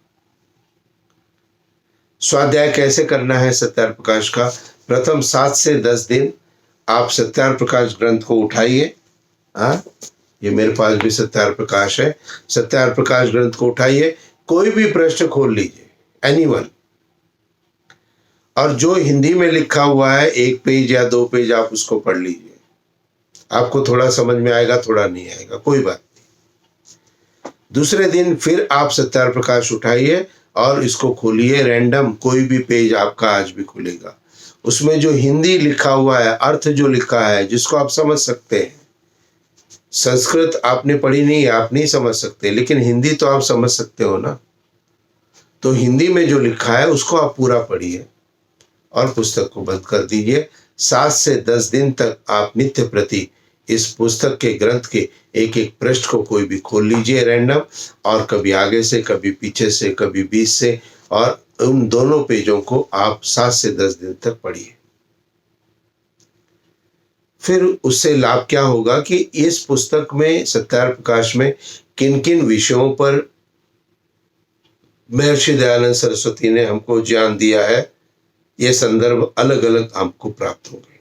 A: स्वाध्याय कैसे करना है सत्यार्थ प्रकाश का? प्रथम 7 से 10 दिन आप सत्यार्थ प्रकाश ग्रंथ को उठाइए। ये मेरे पास भी सत्यार्थ प्रकाश है। सत्यार्थ प्रकाश ग्रंथ को उठाइए, कोई भी प्रश्न खोल लीजिए, एनीवन, और जो हिंदी में लिखा हुआ है 1 पेज या 2 पेज आप उसको पढ़ लीजिए। आपको थोड़ा समझ में आएगा, थोड़ा नहीं आएगा, कोई बात नहीं। दूसरे दिन फिर आप सत्यार्थ प्रकाश उठाइए और इसको खोलिए, रैंडम कोई भी पेज आपका आज भी खुलेगा, उसमें जो हिंदी लिखा हुआ है, अर्थ जो लिखा है, जिसको आप समझ सकते हैं। संस्कृत आपने पढ़ी नहीं है, आप नहीं समझ सकते, लेकिन हिंदी तो आप समझ सकते हो ना। तो हिंदी में जो लिखा है उसको आप पूरा पढ़िए और पुस्तक को बंद कर दीजिए। 7 से 10 दिन तक आप नित्य प्रति इस पुस्तक के ग्रंथ के एक एक पृष्ठ को कोई भी खोल लीजिए रैंडम, और कभी आगे से, कभी पीछे से, कभी बीच से, और उन दोनों पेजों को आप 7 से 10 दिन तक पढ़िए। फिर उससे लाभ क्या होगा कि इस पुस्तक में, सत्यार्थ प्रकाश में, किन किन विषयों पर महर्षि दयानंद सरस्वती ने हमको ज्ञान दिया है, ये संदर्भ अलग अलग हमको प्राप्त होंगे।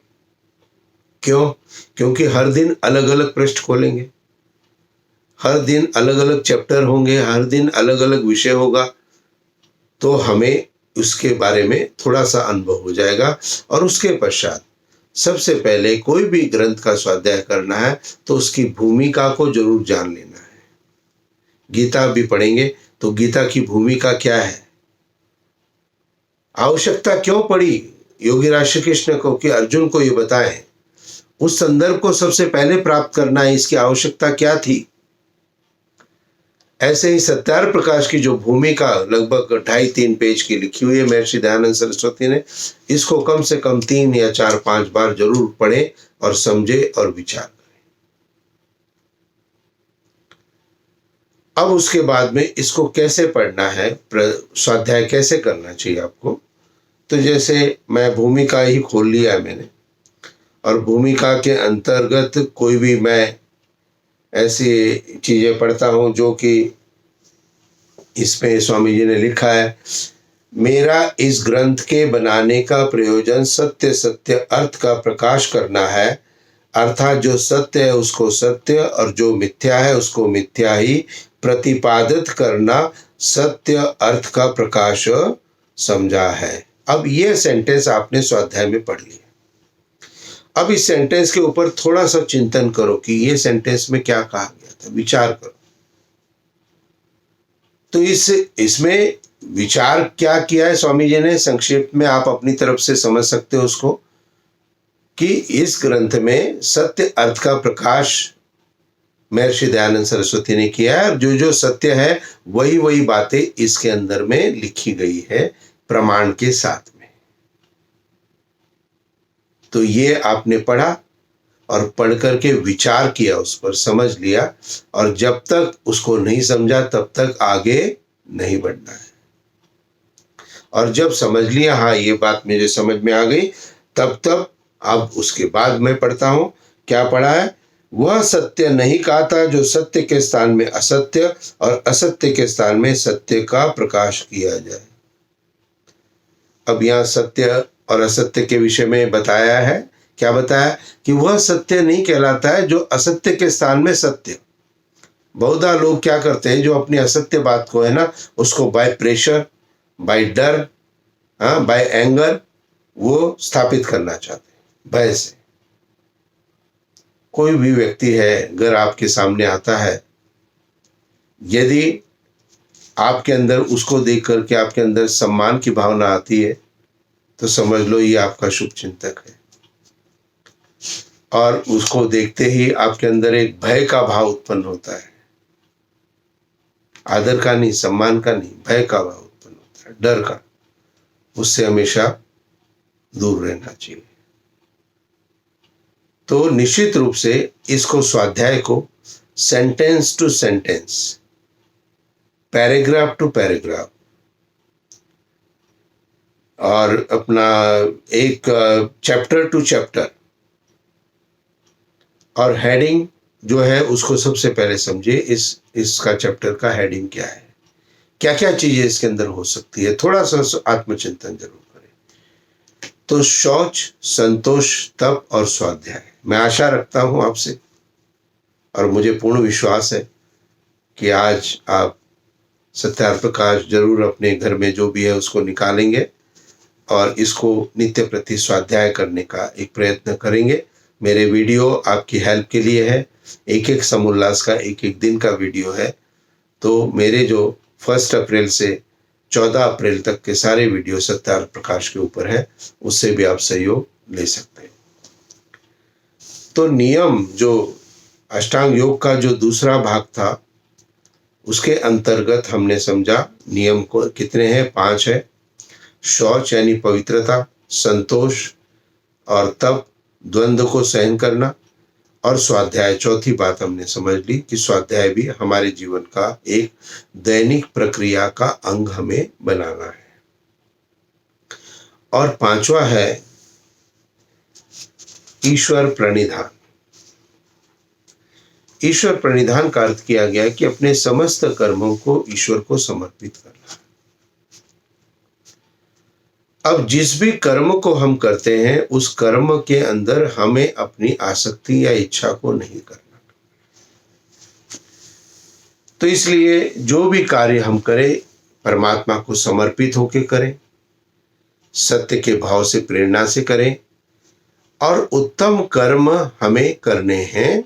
A: क्यों? क्योंकि हर दिन अलग अलग पृष्ठ खोलेंगे, हर दिन अलग अलग चैप्टर होंगे, हर दिन अलग अलग विषय होगा, तो हमें उसके बारे में थोड़ा सा अनुभव हो जाएगा। और उसके पश्चात सबसे पहले कोई भी ग्रंथ का स्वाध्याय करना है तो उसकी भूमिका को जरूर जान लेना है। गीता भी पढ़ेंगे तो गीता की भूमिका क्या है, आवश्यकता क्यों पड़ी योगीराज श्री कृष्ण को कि अर्जुन को ये बताएं, उस संदर्भ को सबसे पहले प्राप्त करना है, इसकी आवश्यकता क्या थी। ऐसे ही सत्यार्थ प्रकाश की जो भूमिका लगभग 2.5-3 पेज की लिखी हुई है महर्षि दयानंद सरस्वती ने, इसको कम से कम 3 या 4-5 बार जरूर पढ़े और समझे और विचार करें। अब उसके बाद में इसको कैसे पढ़ना है, स्वाध्याय कैसे करना चाहिए आपको, तो जैसे मैं भूमिका ही खोल लिया है मैंने, और भूमिका के अंतर्गत कोई भी मैं ऐसी चीज़ें पढ़ता हूँ जो कि इसमें स्वामी जी ने लिखा है, मेरा इस ग्रंथ के बनाने का प्रयोजन सत्य सत्य अर्थ का प्रकाश करना है, अर्थात जो सत्य है उसको सत्य और जो मिथ्या है उसको मिथ्या ही प्रतिपादित करना सत्य अर्थ का प्रकाश समझा है। अब ये सेंटेंस आपने स्वाध्याय में पढ़ लिया। अब इस सेंटेंस के ऊपर थोड़ा सा चिंतन करो कि ये सेंटेंस में क्या कहा गया था, विचार करो। तो इसमें विचार क्या किया है स्वामी जी ने, संक्षेप में आप अपनी तरफ से समझ सकते हो उसको, कि इस ग्रंथ में सत्य अर्थ का प्रकाश महर्षि दयानंद सरस्वती ने किया है। जो जो सत्य है वही वही बातें इसके अंदर में लिखी गई है प्रमाण के साथ में। तो ये आपने पढ़ा और पढ़ करके विचार किया, उस पर समझ लिया, और जब तक उसको नहीं समझा तब तक आगे नहीं बढ़ना है। और जब समझ लिया, हाँ ये बात मुझे समझ में आ गई, तब अब उसके बाद मैं पढ़ता हूं। क्या पढ़ा है? वह सत्य नहीं कहा था जो सत्य के स्थान में असत्य और असत्य के स्थान में सत्य का प्रकाश किया जाए। अब यहाँ सत्य और असत्य के विषय में बताया है। क्या बताया? कि वह सत्य नहीं कहलाता है जो असत्य के स्थान में सत्य। बहुधा लोग क्या करते हैं, जो अपनी असत्य बात को है ना, उसको बाय प्रेशर, बाय डर, हाँ बाय एंगर वो स्थापित करना चाहते हैं, भय से। कोई भी व्यक्ति है अगर आपके सामने आता है, यदि आपके अंदर उसको देख करके आपके अंदर सम्मान की भावना आती है तो समझ लो ये आपका शुभ चिंतक है। और उसको देखते ही आपके अंदर एक भय का भाव उत्पन्न होता है, आदर का नहीं, सम्मान का नहीं, भय का भाव उत्पन्न होता है, डर का। उससे हमेशा दूर रहना चाहिए। तो निश्चित रूप से इसको, स्वाध्याय को sentence to sentence, paragraph to paragraph, और अपना एक चैप्टर टू चैप्टर, और हेडिंग जो है उसको सबसे पहले समझिए। इसका चैप्टर का हेडिंग क्या है, क्या क्या चीजें इसके अंदर हो सकती है, थोड़ा सा आत्मचिंतन जरूर करें। तो शौच, संतोष, तप और स्वाध्याय। मैं आशा रखता हूं आपसे, और मुझे पूर्ण विश्वास है कि आज आप सत्यार्थ प्रकाश जरूर अपने घर में जो भी है उसको निकालेंगे और इसको नित्य प्रति स्वाध्याय करने का एक प्रयत्न करेंगे। मेरे वीडियो आपकी हेल्प के लिए है। एक एक समोल्लास का एक एक दिन का वीडियो है। तो मेरे जो 1 अप्रैल से 14 अप्रैल तक के सारे वीडियो सत्यार्थ प्रकाश के ऊपर है, उससे भी आप सहयोग ले सकते हैं। तो नियम, जो अष्टांग योग का जो दूसरा भाग था, उसके अंतर्गत हमने समझा नियम को कितने हैं, 5 है। शौच यानी पवित्रता, संतोष और तप, द्वंद्व को सहन करना, और स्वाध्याय, चौथी बात हमने समझ ली कि स्वाध्याय भी हमारे जीवन का एक दैनिक प्रक्रिया का अंग हमें बनाना है। और 5वां है ईश्वर प्रणिधान। ईश्वर प्रणिधान का अर्थ किया गया कि अपने समस्त कर्मों को ईश्वर को समर्पित करना। अब जिस भी कर्म को हम करते हैं उस कर्म के अंदर हमें अपनी आसक्ति या इच्छा को नहीं करना। तो इसलिए जो भी कार्य हम करें परमात्मा को समर्पित होकर करें, सत्य के भाव से, प्रेरणा से करें, और उत्तम कर्म हमें करने हैं।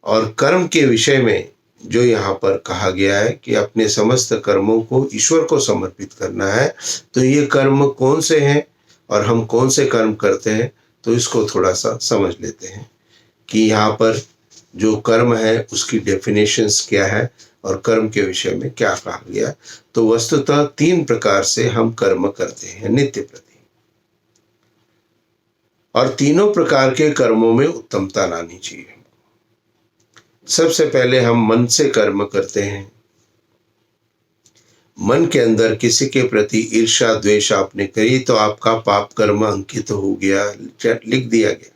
A: और कर्म के विषय में जो यहाँ पर कहा गया है कि अपने समस्त कर्मों को ईश्वर को समर्पित करना है, तो ये कर्म कौन से हैं और हम कौन से कर्म करते हैं, तो इसको थोड़ा सा समझ लेते हैं कि यहाँ पर जो कर्म है उसकी डेफिनेशंस क्या है और कर्म के विषय में क्या कहा गया। तो वस्तुतः 3 प्रकार से हम कर्म करते हैं नित्य प्रति, और तीनों प्रकार के कर्मों में उत्तमता लानी चाहिए। सबसे पहले हम मन से कर्म करते हैं। मन के अंदर किसी के प्रति ईर्ष्या द्वेष आपने करी तो आपका पाप कर्म अंकित हो गया, लिख दिया गया।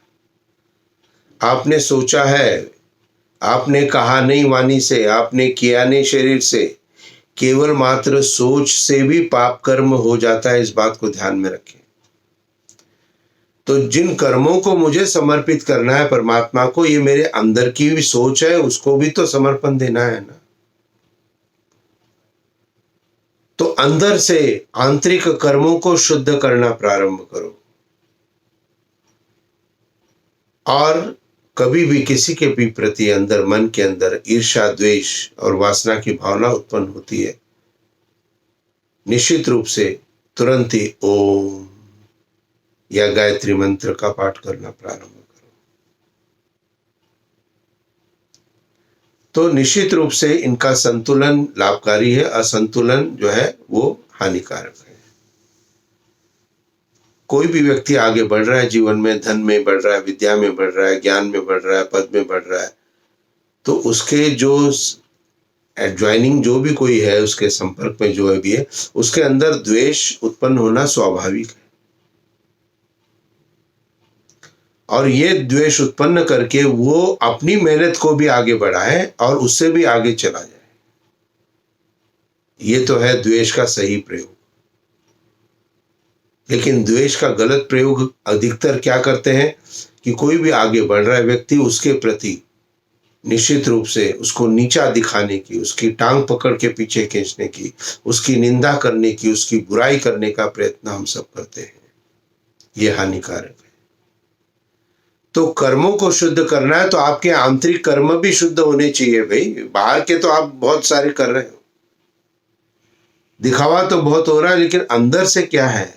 A: आपने सोचा है, आपने कहा नहीं वाणी से, आपने किया नहीं शरीर से, केवल मात्र सोच से भी पाप कर्म हो जाता है, इस बात को ध्यान में रखें। तो जिन कर्मों को मुझे समर्पित करना है परमात्मा को, ये मेरे अंदर की भी सोच है, उसको भी तो समर्पण देना है ना। तो अंदर से आंतरिक कर्मों को शुद्ध करना प्रारंभ करो। और कभी भी किसी के भी प्रति अंदर, मन के अंदर ईर्ष्या, द्वेष और वासना की भावना उत्पन्न होती है, निश्चित रूप से तुरंत ही ओम या गायत्री मंत्र का पाठ करना प्रारंभ करो। तो निश्चित रूप से इनका संतुलन लाभकारी है, असंतुलन जो है वो हानिकारक है। कोई भी व्यक्ति आगे बढ़ रहा है जीवन में, धन में बढ़ रहा है, विद्या में बढ़ रहा है, ज्ञान में बढ़ रहा है, पद में बढ़ रहा है, तो उसके जो एडजॉइनिंग जो भी कोई है, उसके संपर्क में जो भी है, उसके अंदर द्वेष उत्पन्न होना स्वाभाविक है। और ये द्वेष उत्पन्न करके वो अपनी मेहनत को भी आगे बढ़ाए और उससे भी आगे चला जाए। ये तो है द्वेष का सही प्रयोग। लेकिन द्वेष का गलत प्रयोग अधिकतर क्या करते हैं कि कोई भी आगे बढ़ रहा है व्यक्ति, उसके प्रति निश्चित रूप से उसको नीचा दिखाने की, उसकी टांग पकड़ के पीछे खींचने की, उसकी निंदा करने की, उसकी बुराई करने का प्रयत्न हम सब करते हैं। ये हानिकारक है। तो कर्मों को शुद्ध करना है तो आपके आंतरिक कर्म भी शुद्ध होने चाहिए भाई। बाहर के तो आप बहुत सारे कर रहे हो, दिखावा तो बहुत हो रहा है, लेकिन अंदर से क्या है?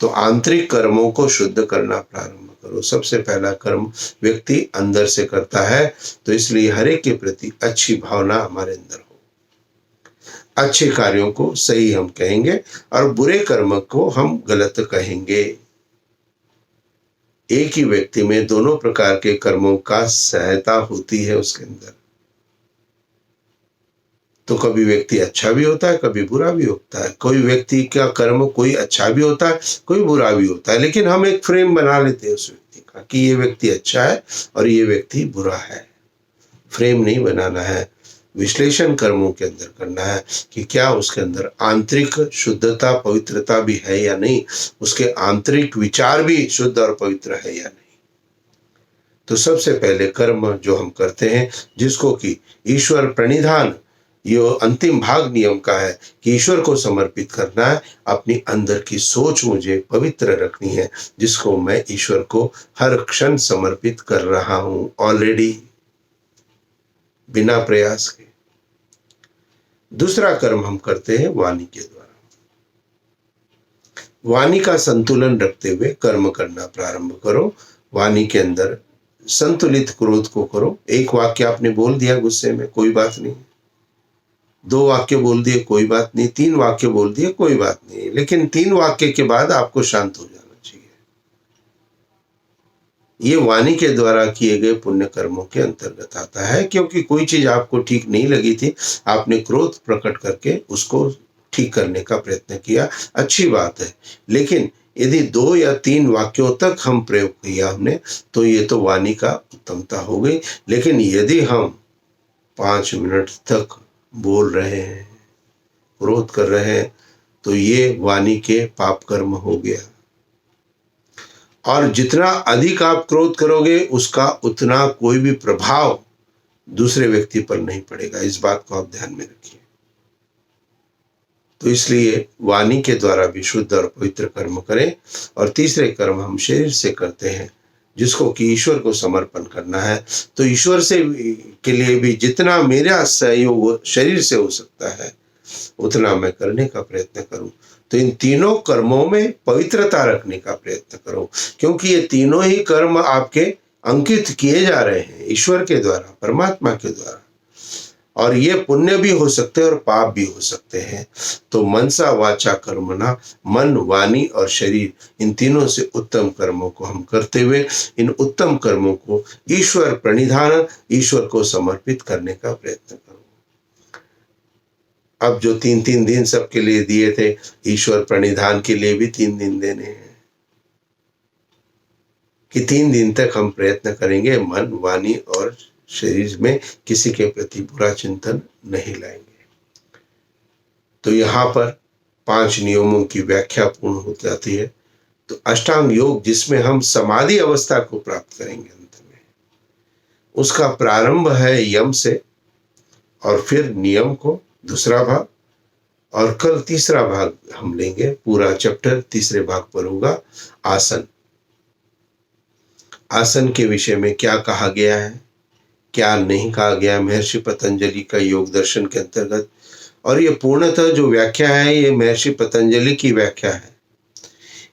A: तो आंतरिक कर्मों को शुद्ध करना प्रारंभ करो। सबसे पहला कर्म व्यक्ति अंदर से करता है, तो इसलिए हर एक के प्रति अच्छी भावना हमारे अंदर हो। अच्छे कार्यों को सही हम कहेंगे और बुरे कर्म को हम गलत कहेंगे। एक ही व्यक्ति में दोनों प्रकार के कर्मों का सहायता होती है उसके अंदर। तो कभी व्यक्ति अच्छा भी होता है, कभी बुरा भी होता है। कोई व्यक्ति का कर्म कोई अच्छा भी होता है, कोई बुरा भी होता है, लेकिन हम एक फ्रेम बना लेते हैं उस व्यक्ति का कि ये व्यक्ति अच्छा है और ये व्यक्ति बुरा है। फ्रेम नहीं बनाना है, विश्लेषण कर्मों के अंदर करना है कि क्या उसके अंदर आंतरिक शुद्धता, पवित्रता भी है या नहीं, उसके आंतरिक विचार भी शुद्ध और पवित्र है या नहीं। तो सबसे पहले कर्म जो हम करते हैं, जिसको कि ईश्वर प्रणिधान, ये अंतिम भाग नियम का है कि ईश्वर को समर्पित करना है। अपनी अंदर की सोच मुझे पवित्र रखनी है, जिसको मैं ईश्वर को हर क्षण समर्पित कर रहा हूं ऑलरेडी, बिना प्रयास के। दूसरा कर्म हम करते हैं वाणी के द्वारा। वाणी का संतुलन रखते हुए कर्म करना प्रारंभ करो। वाणी के अंदर संतुलित क्रोध को करो। एक वाक्य आपने बोल दिया गुस्से में, कोई बात नहीं। 2 वाक्य बोल दिए, कोई बात नहीं। 3 वाक्य बोल दिए, कोई बात नहीं। लेकिन 3 वाक्य के बाद आपको शांत हो जाना चाहिए। ये वाणी के द्वारा किए गए पुण्य कर्मों के अंतर्गत आता है, क्योंकि कोई चीज आपको ठीक नहीं लगी थी, आपने क्रोध प्रकट करके उसको ठीक करने का प्रयत्न किया, अच्छी बात है। लेकिन यदि 2 या 3 वाक्यों तक हम प्रयोग किया हमने, तो ये तो वाणी का उत्तमता हो गई। लेकिन यदि हम 5 मिनट तक बोल रहे हैं, क्रोध कर रहे हैं, तो ये वाणी के पाप कर्म हो गया। और जितना अधिक आप क्रोध करोगे, उसका उतना कोई भी प्रभाव दूसरे व्यक्ति पर नहीं पड़ेगा। इस बात को आप ध्यान में रखिए। तो इसलिए वाणी के द्वारा भी शुद्ध और पवित्र कर्म करें। और तीसरे कर्म हम शरीर से करते हैं, जिसको कि ईश्वर को समर्पण करना है। तो ईश्वर से के लिए भी जितना मेरा सहयोग शरीर से हो सकता है, उतना मैं करने का प्रयत्न करूं। तो इन तीनों कर्मों में पवित्रता रखने का प्रयत्न करो, क्योंकि ये तीनों ही कर्म आपके अंकित किए जा रहे हैं ईश्वर के द्वारा, परमात्मा के द्वारा। और ये पुण्य भी हो सकते हैं और पाप भी हो सकते हैं। तो मनसा वाचा कर्मणा, मन, वाणी और शरीर, इन तीनों से उत्तम कर्मों को हम करते हुए इन उत्तम कर्मों को ईश्वर प्रणिधान, ईश्वर को समर्पित करने का प्रयत्न करो। अब जो 3-3 दिन सबके लिए दिए थे, ईश्वर प्रणिधान के लिए भी 3 दिन देने हैं। कि 3 दिन तक हम प्रयत्न करेंगे मन, वाणी और शरीर में किसी के प्रति बुरा चिंतन नहीं लाएंगे। तो यहाँ पर 5 नियमों की व्याख्या पूर्ण हो जाती है। तो अष्टांग योग जिसमें हम समाधि अवस्था को प्राप्त करेंगे अंत में, उसका प्रारंभ है यम से, और फिर नियम को दूसरा भाग, और कल तीसरा भाग हम लेंगे। पूरा चैप्टर तीसरे भाग पर होगा आसन। आसन के विषय में क्या कहा गया है, क्या नहीं कहा गया महर्षि पतंजलि का योग दर्शन के अंतर्गत। और ये पूर्णतः जो व्याख्या है ये महर्षि पतंजलि की व्याख्या है।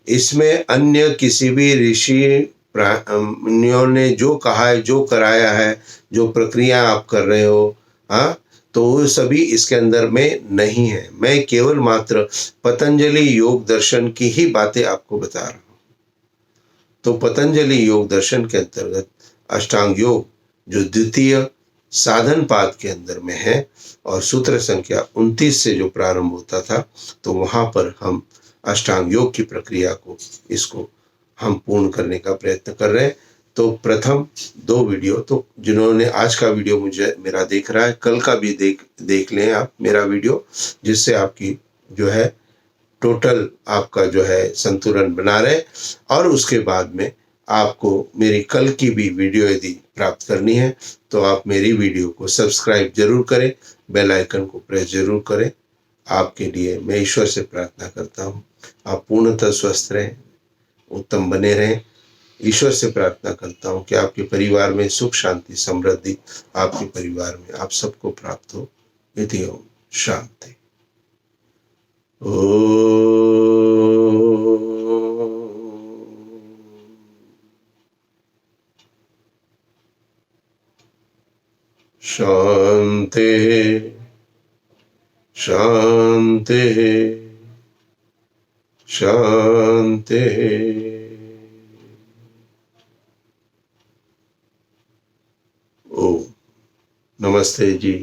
A: इसमें अन्य किसी भी ऋषि मुनियों ने जो कहा है, जो कराया है, जो प्रक्रिया आप कर रहे हो, हाँ, तो वो सभी इसके अंदर में नहीं है। मैं केवल मात्र पतंजलि योग दर्शन की ही बातें आपको बता रहा हूँ। तो पतंजलि योग दर्शन के अंतर्गत अष्टांग योग जो द्वितीय साधन पाद के अंदर में है, और सूत्र संख्या 29 से जो प्रारंभ होता था, तो वहां पर हम अष्टांग योग की प्रक्रिया को, इसको हम पूर्ण करने का प्रयत्न कर रहे हैं। तो प्रथम 2 वीडियो, तो जिन्होंने आज का वीडियो मुझे मेरा देख रहा है, कल का भी देख लें आप मेरा वीडियो, जिससे आपकी जो है टोटल आपका जो है संतुलन बना रहे। और उसके बाद में आपको मेरी कल की भी वीडियो यदि प्राप्त करनी है तो आप मेरी वीडियो को सब्सक्राइब जरूर करें, बेल आइकन को प्रेस जरूर करें। आपके लिए मैं ईश्वर से प्रार्थना करता हूँ आप पूर्णतः स्वस्थ रहें, उत्तम बने रहें। ईश्वर से प्रार्थना करता हूँ कि आपके परिवार में सुख शांति समृद्धि आपके परिवार में आप सबको प्राप्त हो। इति ओम शांति। शांति शांति शांति। ओम नमस्ते जी।